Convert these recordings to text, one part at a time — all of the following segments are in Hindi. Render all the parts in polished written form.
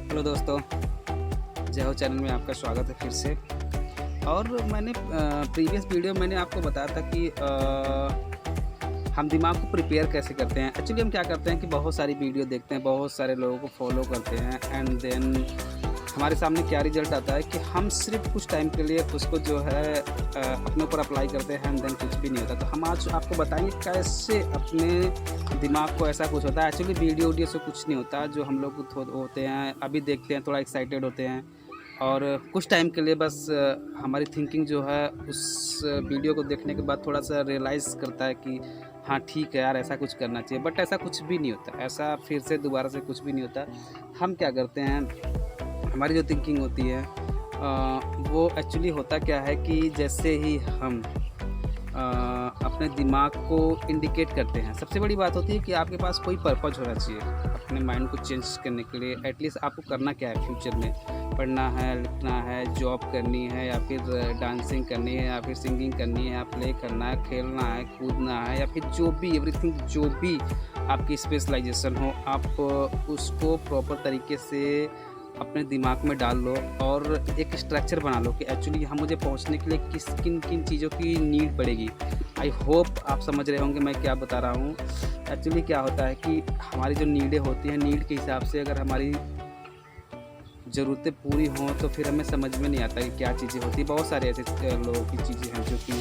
हेलो दोस्तों, जय हो चैनल में आपका स्वागत है फिर से। और मैंने प्रीवियस वीडियो मैंने आपको बताया था कि हम दिमाग को प्रिपेयर कैसे करते हैं। एक्चुअली हम क्या करते हैं कि बहुत सारी वीडियो देखते हैं, बहुत सारे लोगों को फॉलो करते हैं एंड देन हमारे सामने क्या रिज़ल्ट आता है कि हम सिर्फ कुछ टाइम के लिए उसको जो है अपने ऊपर अप्लाई करते हैं एंड देन कुछ भी नहीं होता। तो हम आज आपको बताएँगे कैसे अपने दिमाग को ऐसा कुछ होता है। एक्चुअली वीडियो से कुछ नहीं होता, जो हम लोग होते हैं अभी देखते हैं, थोड़ा एक्साइटेड होते हैं और कुछ टाइम के लिए बस हमारी थिंकिंग जो है उस वीडियो को देखने के बाद थोड़ा-सा रियलाइज़ करता है कि हाँ, ठीक है यार, ऐसा कुछ करना चाहिए। बट ऐसा कुछ भी नहीं होता, ऐसा फिर से दोबारा से कुछ भी नहीं होता। हम क्या करते हैं, हमारी जो थिंकिंग होती है वो एक्चुअली होता क्या है कि जैसे ही हम अपने दिमाग को इंडिकेट करते हैं, सबसे बड़ी बात होती है कि आपके पास कोई पर्पज़ होना चाहिए अपने माइंड को चेंज करने के लिए। एटलीस्ट आपको करना क्या है फ्यूचर में, पढ़ना है, लिखना है, जॉब करनी है या फिर डांसिंग करनी है या फिर सिंगिंग करनी है या प्ले करना है, खेलना है, कूदना है या फिर जो भी एवरीथिंग जो भी आपकी स्पेशलाइजेशन हो, आप उसको प्रॉपर तरीके से अपने दिमाग में डाल लो और एक स्ट्रक्चर बना लो कि एक्चुअली यहाँ मुझे पहुँचने के लिए किन किन चीज़ों की नीड पड़ेगी। आई होप आप समझ रहे होंगे मैं क्या बता रहा हूँ। एक्चुअली क्या होता है कि हमारी जो नीडें होती हैं, नीड के हिसाब से अगर हमारी ज़रूरतें पूरी हों तो फिर हमें समझ में नहीं आता कि क्या चीज़ें होती हैं। बहुत सारे ऐसे लोगों की चीज़ें हैं जो कि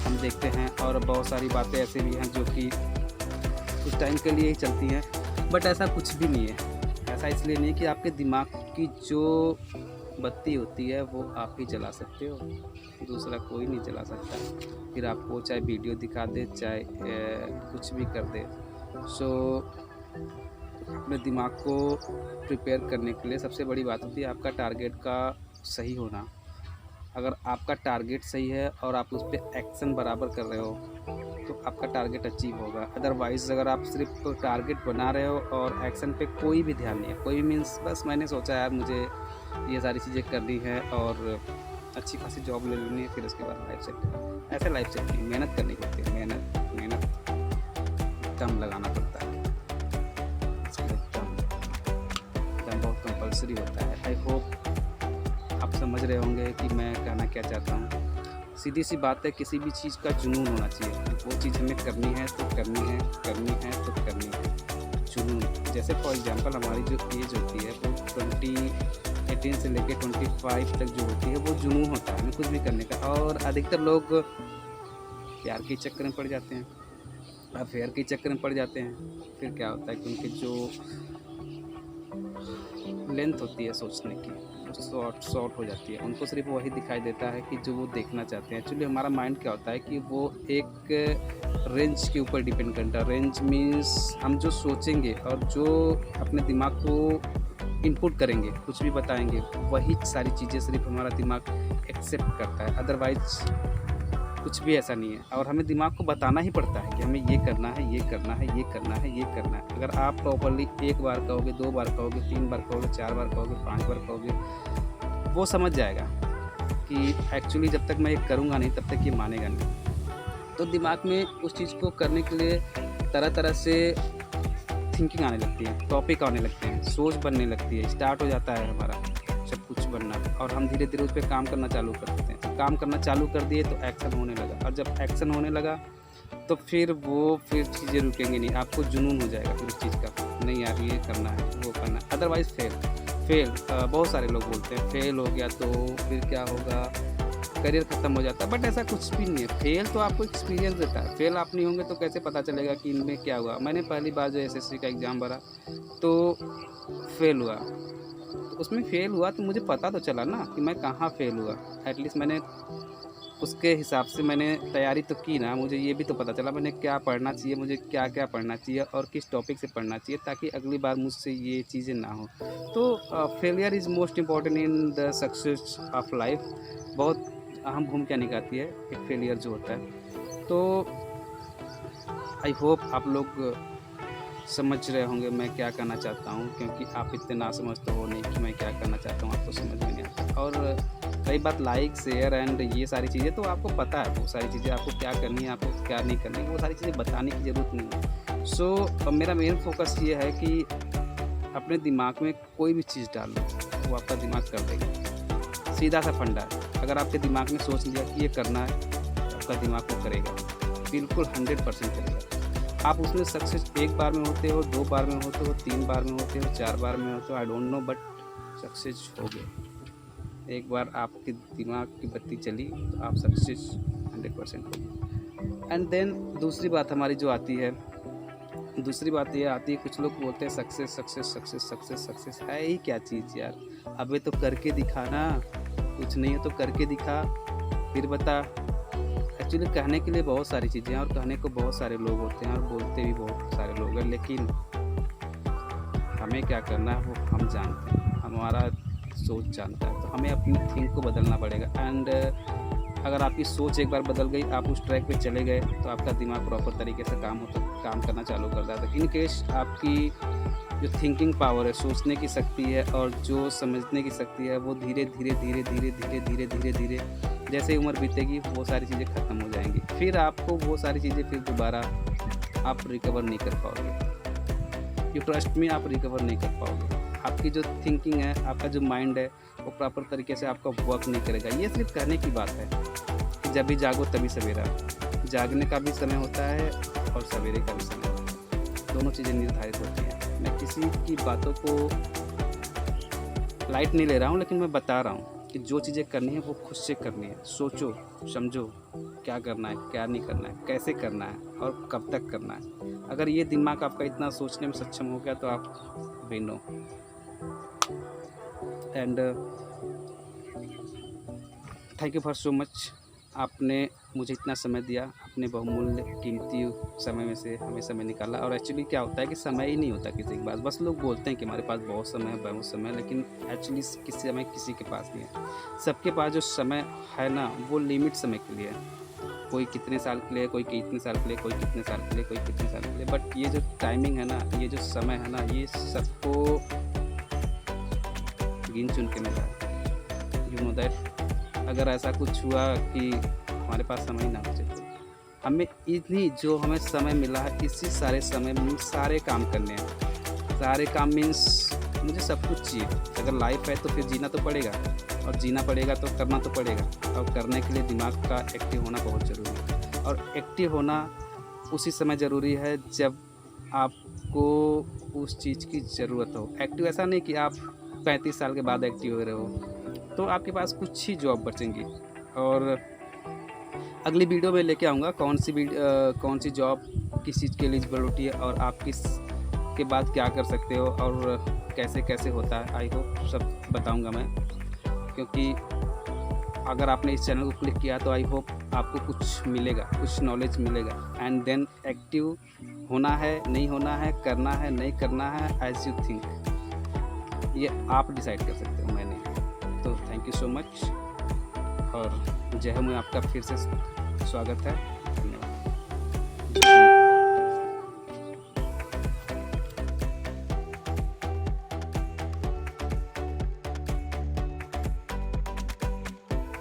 हम देखते हैं और बहुत सारी बातें ऐसे भी हैं जो कि कुछ टाइम के लिए ही चलती हैं, बट ऐसा कुछ भी नहीं है। ऐसा इसलिए नहीं कि आपके दिमाग की जो बत्ती होती है वो आप ही जला सकते हो, दूसरा कोई नहीं जला सकता। फिर आपको चाहे वीडियो दिखा दे, चाहे कुछ भी कर दे। सो अपने दिमाग को प्रिपेयर करने के लिए सबसे बड़ी बात होती है आपका टारगेट का सही होना। अगर आपका टारगेट सही है और आप उस पर एक्शन बराबर कर रहे हो तो आपका टारगेट अचीव होगा। अदरवाइज़ अगर आप सिर्फ टारगेट बना रहे हो और एक्शन पे कोई भी ध्यान नहीं है, कोई मीन्स बस मैंने सोचा यार मुझे ये सारी चीज़ें करनी है और अच्छी खासी जॉब ले लेनी है, फिर उसके बाद लाइफ सेट है। ऐसे लाइफ सेट नहीं, मेहनत करनी पड़ती है। मेहनत दम लगाना पड़ता है, इसलिए दम बहुत कंपल्सरी होता है। आई होप आप समझ रहे होंगे कि मैं कहना क्या चाहता हूँ। सीधी सी बात है, किसी भी चीज़ का जुनून होना चाहिए। वो चीज़ हमें करनी है तो करनी है, करनी है तो करनी है। जुनून जैसे फॉर एग्जांपल हमारी जो एज होती है वो 18 से लेकर 25 तक जो होती है वो जुनून होता है हमें कुछ भी करने का। और अधिकतर लोग प्यार के चक्कर में पड़ जाते हैं, अफेयर के चक्कर में पड़ जाते हैं। फिर क्या होता है कि उनकी जो लेंथ होती है सोचने की वो शॉर्ट हो जाती है। उनको सिर्फ वही दिखाई देता है कि जो वो देखना चाहते हैं। एक्चुअली हमारा माइंड क्या होता है कि वो एक रेंज के ऊपर डिपेंड करता है। रेंज मीन्स हम जो सोचेंगे और जो अपने दिमाग को इनपुट करेंगे, कुछ भी बताएंगे, वही सारी चीज़ें सिर्फ हमारा दिमाग एक्सेप्ट करता है। अदरवाइज कुछ भी ऐसा नहीं है। और हमें दिमाग को बताना ही पड़ता है कि हमें ये करना है, ये करना है, ये करना है, ये करना है। अगर आप प्रॉपर्ली एक बार कहोगे, 2 बार कहोगे, 3 बार कहोगे, 4 बार कहोगे, 5 बार कहोगे, वो समझ जाएगा कि एक्चुअली जब तक मैं ये करूँगा नहीं तब तक ये मानेगा नहीं। तो दिमाग में उस चीज़ को करने के लिए तरह-तरह से थिंकिंग आने लगती है, टॉपिक आने लगते हैं, सोच बनने लगती है, स्टार्ट हो जाता है हमारा सब कुछ बनना और हम धीरे-धीरे उस पे काम करना चालू कर देते हैं। तो काम करना चालू कर दिए तो एक्शन होने लगा और जब एक्शन होने लगा तो फिर चीज़ें रुकेंगी नहीं। आपको जुनून हो जाएगा फिर उस चीज़ का, नहीं यार ये करना है, वो करना है। अदरवाइज़ फेल बहुत सारे लोग बोलते हैं फेल हो गया तो फिर क्या होगा, करियर ख़त्म हो जाता है। बट ऐसा कुछ भी नहीं है। फेल तो आपको एक्सपीरियंस देता है। फेल आप नहीं होंगे तो कैसे पता चलेगा कि इनमें क्या हुआ। मैंने पहली बार जो एसएससी का एग्ज़ाम भरा तो फेल हुआ। तो उसमें फ़ेल हुआ तो मुझे पता तो चला ना कि मैं कहाँ फ़ेल हुआ। एटलीस्ट मैंने उसके हिसाब से मैंने तैयारी तो की ना, मुझे ये भी तो पता चला मैंने क्या पढ़ना चाहिए, मुझे क्या-क्या पढ़ना चाहिए और किस टॉपिक से पढ़ना चाहिए ताकि अगली बार मुझसे ये चीज़ें ना हो। तो failure is most important in the success of life. बहुत अहम भूमिका निभाती है एक फेलियर जो होता है। तो आई होप आप लोग समझ रहे होंगे मैं क्या कहना चाहता हूँ, क्योंकि आप इतने नासमझ तो हो नहीं कि मैं क्या करना चाहता हूँ, आपको समझ में नहीं आता। और रही बात लाइक, शेयर एंड ये सारी चीज़ें तो आपको पता है, वो सारी चीज़ें आपको क्या करनी है, आपको क्या नहीं करनी है, वो सारी चीज़ें बताने की ज़रूरत नहीं है। सो मेरा मेन फोकस ये है कि अपने दिमाग में कोई भी चीज़ डाल लो, वो आपका दिमाग कर देगा। सीधा सा फंडा है, अगर आपके दिमाग में सोच लिया कि ये करना है, तो आपका दिमाग वो करेगा, बिल्कुल 100% करेगा। आप उसमें सक्सेस 1 बार में होते हो, 2 बार में होते हो, 3 बार में होते हो, 4 बार में होते हो, I don't know, but success हो गए। एक बार आपके दिमाग की बत्ती चली तो आप सक्सेस 100% हो गए। एंड देन दूसरी बात हमारी जो आती है, दूसरी बात ये आती है, कुछ लोग बोलते हैं success success success success success है ही क्या चीज़ यार, अबे तो करके दिखा ना, कुछ नहीं है तो करके दिखा, फिर बता। एक्चुअली कहने के लिए बहुत सारी चीज़ें हैं और कहने को बहुत सारे लोग होते हैं और बोलते भी बहुत सारे लोग हैं, लेकिन हमें क्या करना है वो हम जानते हैं, हमारा सोच जानता है। तो हमें अपनी थिंक को बदलना पड़ेगा। एंड अगर आपकी सोच एक बार बदल गई, आप उस ट्रैक पे चले गए, तो आपका दिमाग प्रॉपर तरीके से काम करना चालू कर देता है। इन केस आपकी जो थिंकिंग पावर है, सोचने की शक्ति है और जो समझने की शक्ति है, वो धीरे धीरे धीरे धीरे धीरे धीरे धीरे धीरे जैसे उम्र बीतेगी वो सारी चीज़ें ख़त्म हो जाएंगी। फिर आपको वो सारी चीज़ें फिर दोबारा आप रिकवर नहीं कर पाओगे। यू ट्रस्ट में, आप रिकवर नहीं कर पाओगे। आपकी जो थिंकिंग है, आपका जो माइंड है, वो प्रॉपर तरीके से आपका वर्क नहीं करेगा। ये सिर्फ कहने की बात है कि जब भी जागो तभी सवेरा। जागने का भी समय होता है और सवेरे का भी समय होता है, दोनों चीज़ें निर्धारित होती हैं। मैं किसी की बातों को लाइट नहीं ले रहा हूँ, लेकिन मैं बता रहा हूँ कि जो चीज़ें करनी है वो खुद से करनी है। सोचो समझो क्या करना है, क्या नहीं करना है, कैसे करना है और कब तक करना है। अगर ये दिमाग आपका इतना सोचने में सक्षम हो गया तो आप विनो। And thank you for so much, आपने मुझे इतना समय दिया, अपने बहुमूल्य कीमती समय में से हमें समय निकाला। और एक्चुअली क्या होता है कि समय ही नहीं होता किसी के पास, बस लोग बोलते हैं कि हमारे पास बहुत समय है, बहुत समय है, लेकिन एक्चुअली किसी समय किसी के पास नहीं है। सबके पास जो समय है ना, वो लिमिट समय के लिए है। कोई कितने साल के लिए, कोई कितने साल के लिए, कोई कितने साल के लिए, कोई कितने साल के लिए, बट ये जो टाइमिंग है ना, ये जो समय है ना, ये सबको गिन चुन के मिला है। यू नो दैट अगर ऐसा कुछ हुआ कि हमारे पास समय ना बचे, तो हमें इतनी जो हमें समय मिला है, इसी सारे समय में सारे काम करने हैं। सारे काम मीन्स मुझे सब कुछ चाहिए। अगर लाइफ है तो फिर जीना तो पड़ेगा, और जीना पड़ेगा तो करना तो पड़ेगा, और करने के लिए दिमाग का एक्टिव होना बहुत ज़रूरी है। और एक्टिव होना उसी समय ज़रूरी है जब आपको उस चीज़ की ज़रूरत हो। एक्टिव ऐसा नहीं कि आप 35 साल के बाद एक्टिव हो रहे हो, तो आपके पास कुछ ही जॉब बचेंगी। और अगली वीडियो में लेके आऊँगा कौन सी जॉब किस चीज़ के एलिजिबल होती है और आप किस के बाद क्या कर सकते हो और कैसे कैसे होता है। आई होप सब बताऊँगा मैं, क्योंकि अगर आपने इस चैनल को क्लिक किया तो आई होप आपको कुछ मिलेगा, कुछ नॉलेज मिलेगा। एंड देन एक्टिव होना है, नहीं होना है, करना है, नहीं करना है, एज यू थिंक, ये आप डिसाइड कर सकते हो, मैं नहीं। तो थैंक यू सो मच, और जय हो में आपका फिर से स्वागत है। धन्यवाद।